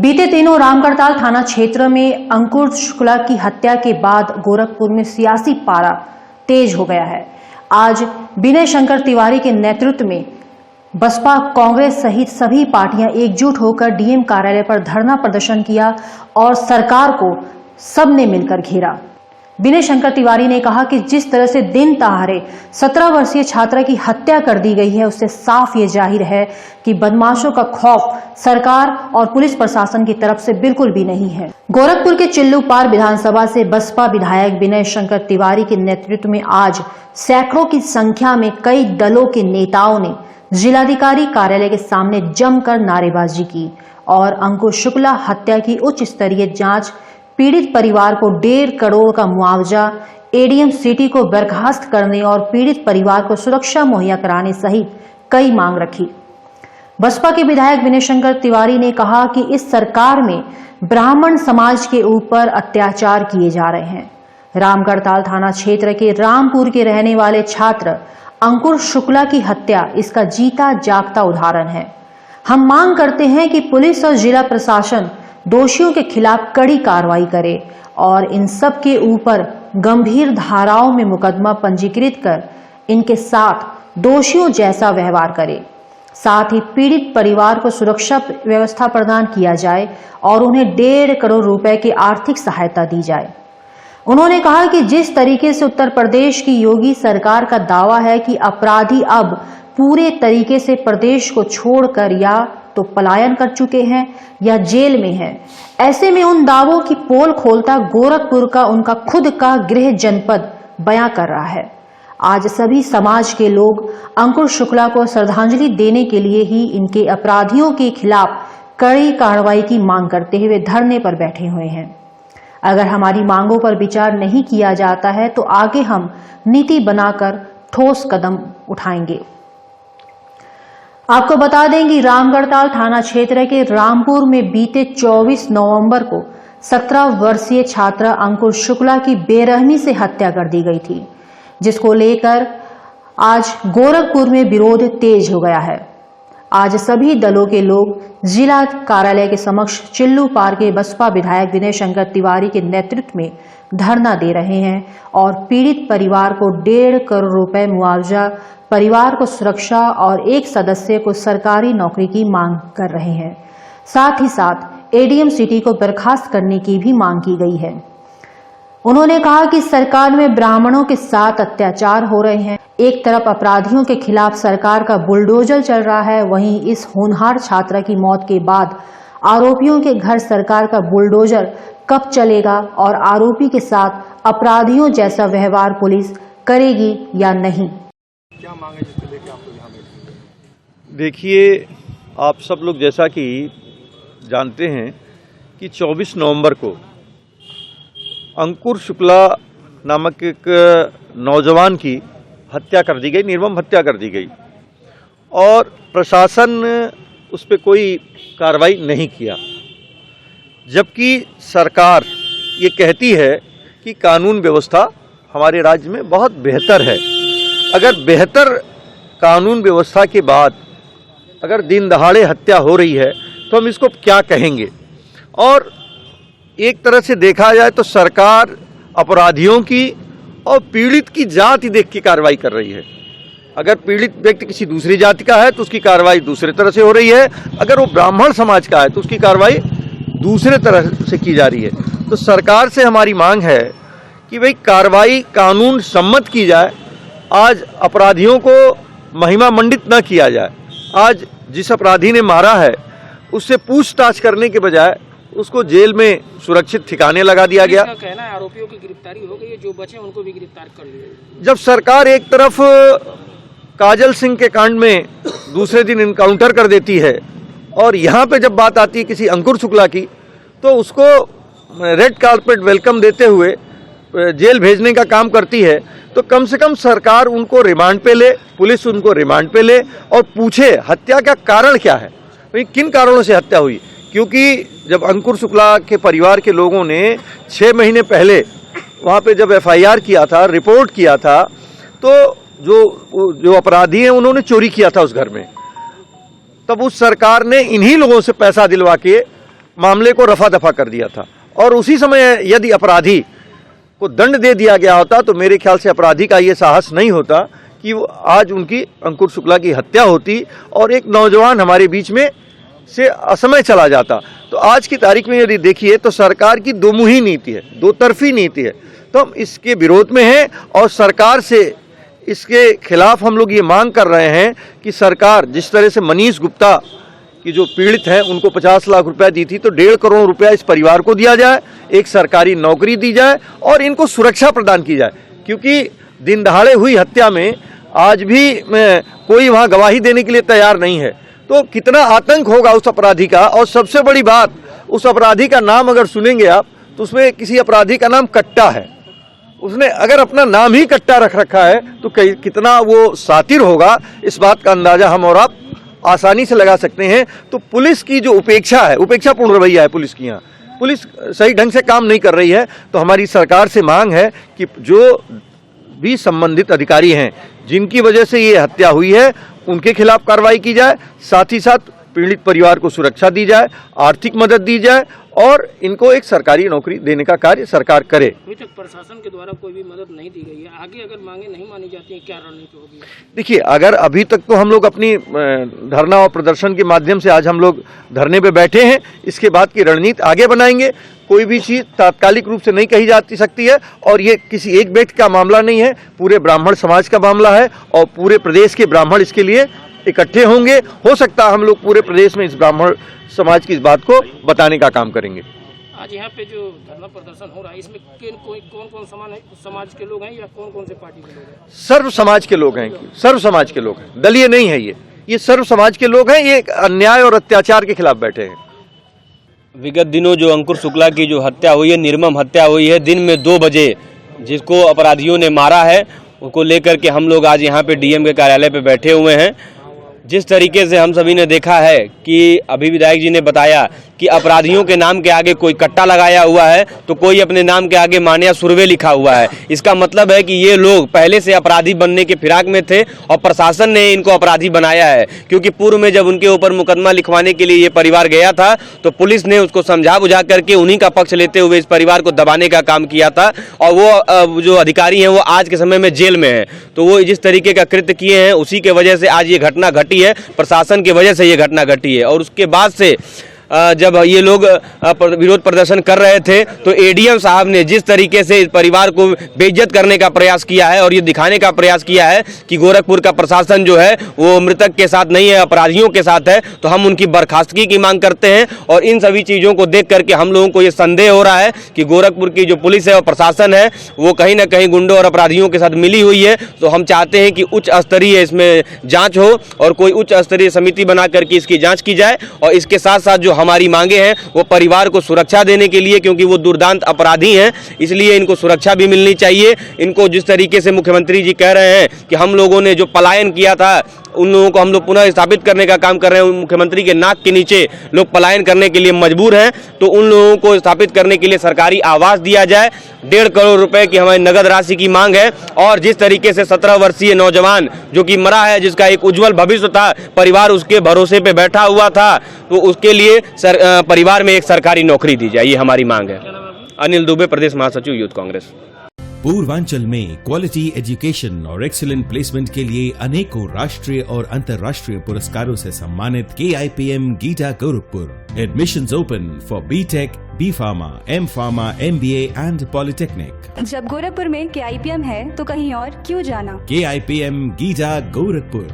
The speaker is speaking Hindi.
बीते दिनों रामगढ़ताल थाना क्षेत्र में अंकुर शुक्ला की हत्या के बाद गोरखपुर में सियासी पारा तेज हो गया है। आज विनय शंकर तिवारी के नेतृत्व में बसपा, कांग्रेस सहित सभी पार्टियां एकजुट होकर डीएम कार्यालय पर धरना प्रदर्शन किया और सरकार को सबने मिलकर घेरा। विनय शंकर तिवारी ने कहा कि जिस तरह से दिन दहाड़े 17 वर्षीय छात्रा की हत्या कर दी गई है, उससे साफ ये जाहिर है कि बदमाशों का खौफ सरकार और पुलिस प्रशासन की तरफ से बिल्कुल भी नहीं है। गोरखपुर के चिल्लूपार विधानसभा से बसपा विधायक विनय शंकर तिवारी के नेतृत्व में आज सैकड़ों की संख्या में कई दलों के नेताओं ने जिलाधिकारी कार्यालय के सामने जमकर नारेबाजी की और अंकुर शुक्ला हत्या की उच्च स्तरीय जांच, पीड़ित परिवार को 1.5 करोड़ का मुआवजा, एडीएम सिटी को बर्खास्त करने और पीड़ित परिवार को सुरक्षा मुहैया कराने सहित कई मांग रखी। बसपा के विधायक विनय शंकर तिवारी ने कहा कि इस सरकार में ब्राह्मण समाज के ऊपर अत्याचार किए जा रहे हैं। रामगढ़ताल थाना क्षेत्र के रामपुर के रहने वाले छात्र अंकुर शुक्ला की हत्या इसका जीता जागता उदाहरण है। हम मांग करते हैं कि पुलिस और जिला प्रशासन दोषियों के खिलाफ कड़ी कार्रवाई करे और इन सब के ऊपर गंभीर धाराओं में मुकदमा पंजीकृत कर इनके साथ दोषियों जैसा व्यवहार करे। साथ ही पीड़ित परिवार को सुरक्षा व्यवस्था प्रदान किया जाए और उन्हें 1.5 करोड़ रुपए की आर्थिक सहायता दी जाए। उन्होंने कहा कि जिस तरीके से उत्तर प्रदेश की योगी सरकार का दावा है कि अपराधी अब पूरे तरीके से प्रदेश को छोड़कर या तो पलायन कर चुके हैं या जेल में हैं, ऐसे में उन दावों की पोल खोलता गोरखपुर का उनका खुद का गृह जनपद बयां कर रहा है। आज सभी समाज के लोग अंकुर शुक्ला को श्रद्धांजलि देने के लिए ही इनके अपराधियों के खिलाफ कड़ी कार्रवाई की मांग करते हुए धरने पर बैठे हुए हैं। अगर हमारी मांगों पर विचार नहीं किया जाता है तो आगे हम नीति बनाकर ठोस कदम उठाएंगे। आपको बता दें कि रामगढ़ताल थाना क्षेत्र के रामपुर में बीते 24 नवंबर को 17 वर्षीय छात्रा अंकुर शुक्ला की बेरहमी से हत्या कर दी गई थी, जिसको लेकर आज गोरखपुर में विरोध तेज हो गया है। आज सभी दलों के लोग जिला कार्यालय के समक्ष चिल्लूपार के बसपा विधायक विनय शंकर तिवारी के नेतृत्व में धरना दे रहे हैं और पीड़ित परिवार को 1.5 करोड़ रुपए मुआवजा, परिवार को सुरक्षा और एक सदस्य को सरकारी नौकरी की मांग कर रहे हैं। साथ ही साथ एडीएम सिटी को बर्खास्त करने की भी मांग की गई है। उन्होंने कहा कि सरकार में ब्राह्मणों के साथ अत्याचार हो रहे हैं। एक तरफ अपराधियों के खिलाफ सरकार का बुलडोजर चल रहा है, वहीं इस होनहार छात्रा की मौत के बाद आरोपियों के घर सरकार का बुलडोजर कब चलेगा और आरोपी के साथ अपराधियों जैसा व्यवहार पुलिस करेगी या नहीं। क्या मांगे जिसको लेकर आपको यहाँ मिले? देखिए, आप सब लोग जैसा कि जानते हैं कि 24 नवंबर को अंकुर शुक्ला नामक एक नौजवान की हत्या कर दी गई, निर्मम हत्या कर दी गई और प्रशासन उस पर कोई कार्रवाई नहीं किया, जबकि सरकार ये कहती है कि कानून व्यवस्था हमारे राज्य में बहुत बेहतर है। अगर बेहतर कानून व्यवस्था के बाद अगर दिन दहाड़े हत्या हो रही है तो हम इसको क्या कहेंगे। और एक तरह से देखा जाए तो सरकार अपराधियों की और पीड़ित की जाति देख के कार्रवाई कर रही है। अगर पीड़ित व्यक्ति किसी दूसरी जाति का है तो उसकी कार्रवाई दूसरे तरह से हो रही है, अगर वो ब्राह्मण समाज का है तो उसकी कार्रवाई दूसरे तरह से की जा रही है। तो सरकार से हमारी मांग है कि भाई कार्रवाई कानून सम्मत की जाए। आज अपराधियों को महिमा मंडित न किया जाए। आज जिस अपराधी ने मारा है उससे पूछताछ करने के बजाय उसको जेल में सुरक्षित ठिकाने लगा दिया गया। कहना है आरोपियों की गिरफ्तारी हो गई है, जो बचे उनको भी गिरफ्तार कर लिया। जब सरकार एक तरफ काजल सिंह के कांड में दूसरे दिन इनकाउंटर कर देती है और यहाँ पे जब बात आती है किसी अंकुर शुक्ला की तो उसको रेड कार्पेट वेलकम देते हुए जेल भेजने का काम करती है, तो कम से कम सरकार उनको रिमांड पे ले, पुलिस उनको रिमांड पे ले और पूछे हत्या का कारण क्या है, भाई किन कारणों से हत्या हुई। क्योंकि जब अंकुर शुक्ला के परिवार के लोगों ने 6 महीने पहले वहाँ पे जब एफआईआर किया था, रिपोर्ट किया था, तो जो अपराधी हैं उन्होंने चोरी किया था उस घर में, तब उस सरकार ने इन्हीं लोगों से पैसा दिलवा के मामले को रफा दफा कर दिया था। और उसी समय यदि अपराधी को दंड दे दिया गया होता तो मेरे ख्याल से अपराधी का ये साहस नहीं होता कि वो आज उनकी अंकुर शुक्ला की हत्या होती और एक नौजवान हमारे बीच में से असमय चला जाता। तो आज की तारीख में यदि देखिए तो सरकार की दोमुही नीति है, दो तरफी नीति है, तो हम इसके विरोध में हैं और सरकार से इसके खिलाफ हम लोग ये मांग कर रहे हैं कि सरकार जिस तरह से मनीष गुप्ता की जो पीड़ित हैं उनको 50 लाख रुपया दी थी तो 1.5 करोड़ रुपया इस परिवार को दिया जाए, एक सरकारी नौकरी दी जाए और इनको सुरक्षा प्रदान की जाए, क्योंकि दिन दहाड़े हुई हत्या में आज भी कोई वहाँ गवाही देने के लिए तैयार नहीं है। तो कितना आतंक होगा उस अपराधी का। और सबसे बड़ी बात, उस अपराधी का नाम अगर सुनेंगे आप तो उसमें किसी अपराधी का नाम कट्टा है। उसने अगर अपना नाम ही कट्टा रख रखा है तो कितना वो सातिर होगा, इस बात का अंदाजा हम और आप आसानी से लगा सकते हैं। तो पुलिस की जो उपेक्षा है, उपेक्षापूर्ण रवैया है पुलिस की, यहाँ पुलिस सही ढंग से काम नहीं कर रही है। तो हमारी सरकार से मांग है कि जो भी संबंधित अधिकारी हैं जिनकी वजह से ये हत्या हुई है उनके खिलाफ कार्रवाई की जाए, साथ ही साथ पीड़ित परिवार को सुरक्षा दी जाए, आर्थिक मदद दी जाए और इनको एक सरकारी नौकरी देने का कार्य सरकार करे। अभी तक प्रशासन के द्वारा कोई भी मदद नहीं दी गई है, आगे अगर मांगे नहीं मानी जाती हैं क्या रणनीति होगी? देखिए, अगर अभी तक तो हम लोग अपनी धरना और प्रदर्शन के माध्यम से आज हम लोग धरने पे बैठे हैं, इसके बाद की रणनीति आगे बनाएंगे। कोई भी चीज तात्कालिक रूप से नहीं कही जा सकती है और ये किसी एक व्यक्ति का मामला नहीं है, पूरे ब्राह्मण समाज का मामला है और पूरे प्रदेश के ब्राह्मण इसके लिए इकट्ठे होंगे। हो सकता है हम लोग पूरे प्रदेश में इस ब्राह्मण समाज की इस बात को बताने का काम करेंगे। आज यहाँ पे जो धरना प्रदर्शन हो रहा है इसमें कौन कौन समाज के लोग हैं या कौन कौन से पार्टी के लोग हैं? सर्व समाज के लोग हैं, सर्व समाज के लोग हैं, दलीय नहीं है ये सर्व समाज के लोग हैं। ये अन्याय और अत्याचार के खिलाफ बैठे हैं। विगत दिनों जो अंकुर शुक्ला की जो हत्या हुई है, निर्मम हत्या हुई है, दिन में 2 बजे जिसको अपराधियों ने मारा है उसको लेकर के हम लोग आज यहाँ पे डीएम के कार्यालय पे बैठे हुए हैं। जिस तरीके से हम सभी ने देखा है कि अभी विधायक जी ने बताया कि अपराधियों के नाम के आगे कोई कट्टा लगाया हुआ है तो कोई अपने नाम के आगे मान्या सुरवे लिखा हुआ है। इसका मतलब है कि ये लोग पहले से अपराधी बनने के फिराक में थे और प्रशासन ने इनको अपराधी बनाया है, क्योंकि पूर्व में जब उनके ऊपर मुकदमा लिखवाने के लिए ये परिवार गया था तो पुलिस ने उसको समझा बुझा करके उन्हीं का पक्ष लेते हुए इस परिवार को दबाने का काम किया था और वो जो अधिकारी हैं वो आज के समय में जेल में हैं। तो वो जिस तरीके का कृत्य किए हैं उसी के वजह से आज ये घटना घटी है, प्रशासन की वजह से ये घटना घटी है। और उसके बाद से जब ये लोग विरोध प्रदर्शन कर रहे थे तो एडीएम साहब ने जिस तरीके से इस परिवार को बेइज्जत करने का प्रयास किया है और ये दिखाने का प्रयास किया है कि गोरखपुर का प्रशासन जो है वो मृतक के साथ नहीं है, अपराधियों के साथ है, तो हम उनकी बर्खास्तगी की मांग करते हैं। और इन सभी चीज़ों को देख करके हम लोगों को ये संदेह हो रहा है कि गोरखपुर की जो पुलिस है और प्रशासन है वो कहीं ना कहीं गुंडों और अपराधियों के साथ मिली हुई है। तो हम चाहते हैं कि उच्च स्तरीय इसमें जाँच हो और कोई उच्च स्तरीय समिति बना करके इसकी जाँच की जाए। और इसके साथ साथ जो हमारी मांगे हैं वो परिवार को सुरक्षा देने के लिए, क्योंकि वो दुर्दांत अपराधी हैं, इसलिए इनको सुरक्षा भी मिलनी चाहिए। इनको जिस तरीके से मुख्यमंत्री जी कह रहे हैं कि हम लोगों ने जो पलायन किया था उन लोगों को हम लोग पुनः स्थापित करने का काम कर रहे हैं, मुख्यमंत्री के नाक के नीचे लोग पलायन करने के लिए मजबूर हैं, तो उन लोगों को स्थापित करने के लिए सरकारी आवास दिया जाए। 1.5 करोड़ रुपए की हमारी नगद राशि की मांग है। और जिस तरीके से 17 वर्षीय नौजवान जो कि मरा है, जिसका एक उज्जवल भविष्य था, परिवार उसके भरोसे पे बैठा हुआ था, तो उसके लिए परिवार में एक सरकारी नौकरी दी जाए, ये हमारी मांग है। अनिल दुबे, प्रदेश महासचिव यूथ कांग्रेस। पूर्वांचल में क्वालिटी एजुकेशन और एक्सीलेंट प्लेसमेंट के लिए अनेकों राष्ट्रीय और अंतर्राष्ट्रीय पुरस्कारों से सम्मानित KIPM गीटा Gorakhpur. Admissions open for B.Tech, B.Pharma, M.Pharma, MBA and polytechnic. जब गोरखपुर में KIPM है तो कहीं और क्यों जाना? KIPM गीटा गोरखपुर।